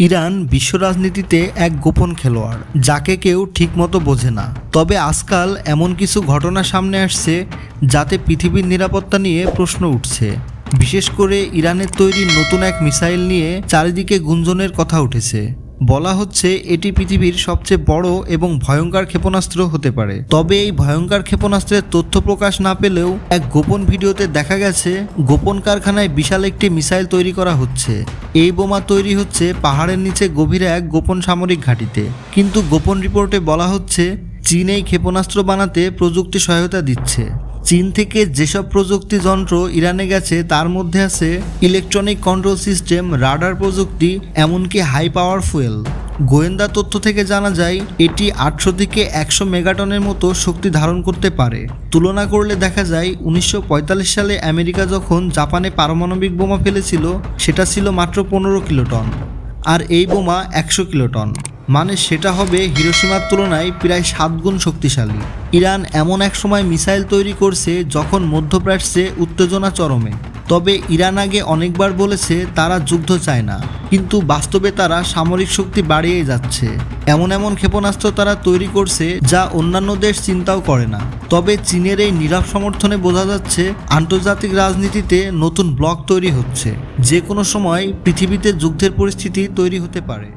Iran বিশ্ব রাজনীতিতে এক গোপন খেলোয়াড়, যাকে কেউ ঠিকমতো বোঝে না। তবে আজকাল এমন কিছু ঘটনা সামনে আসছে যাতে পৃথিবীর নিরাপত্তা নিয়ে প্রশ্ন উঠছে। বিশেষ করে ইরানের তৈরি নতুন এক মিসাইল নিয়ে চারিদিকে গুঞ্জনের কথা উঠেছে। বলা হচ্ছে এটি পৃথিবীর সবচেয়ে বড় এবং ভয়ঙ্কর ক্ষেপণাস্ত্র হতে পারে। তবে এই ভয়ঙ্কর ক্ষেপণাস্ত্রের তথ্য প্রকাশ না পেলেও এক গোপন ভিডিওতে দেখা গেছে গোপন কারখানায় বিশাল একটি মিসাইল তৈরি করা হচ্ছে। এই বোমা তৈরি হচ্ছে পাহাড়ের নিচে গভীরে এক গোপন সামরিক ঘাঁটিতে। কিন্তু গোপন রিপোর্টে বলা হচ্ছে চীন এই ক্ষেপণাস্ত্র বানাতে প্রযুক্তি সহায়তা দিচ্ছে। চীন থেকে যেসব প্রযুক্তি যন্ত্র ইরানে গেছে তার মধ্যে আছে ইলেকট্রনিক কন্ট্রোল সিস্টেম, রাডার প্রযুক্তি, এমনকি হাই পাওয়ার ফুয়েল। গোয়েন্দা তথ্য থেকে জানা যায় এটি 800 থেকে 100 মেগাটনের মতো শক্তি ধারণ করতে পারে। তুলনা করলে দেখা যায় 1945 সালে আমেরিকা যখন জাপানে পারমাণবিক বোমা ফেলেছিল সেটা ছিল মাত্র 15 কিলোটন, আর এই বোমা 100 কিলোটন। মানে সেটা হবে হিরোশিমার তুলনায় প্রায় 7 গুণ শক্তিশালী। ইরান এমন এক সময় মিসাইল তৈরি করছে যখন মধ্যপ্রাচ্যে উত্তেজনা চরমে। তবে ইরান আগে অনেকবার বলেছে তারা যুদ্ধ চায় না, কিন্তু বাস্তবে তারা সামরিক শক্তি বাড়িয়ে যাচ্ছে। এমন ক্ষেপণাস্ত্র তারা তৈরি করছে যা অন্যান্য দেশ চিন্তাও করে না। তবে চীনের এই নীরব সমর্থনে বোঝা যাচ্ছে আন্তর্জাতিক রাজনীতিতে নতুন ব্লক তৈরি হচ্ছে। যে কোনো সময় পৃথিবীতে যুদ্ধের পরিস্থিতি তৈরি হতে পারে।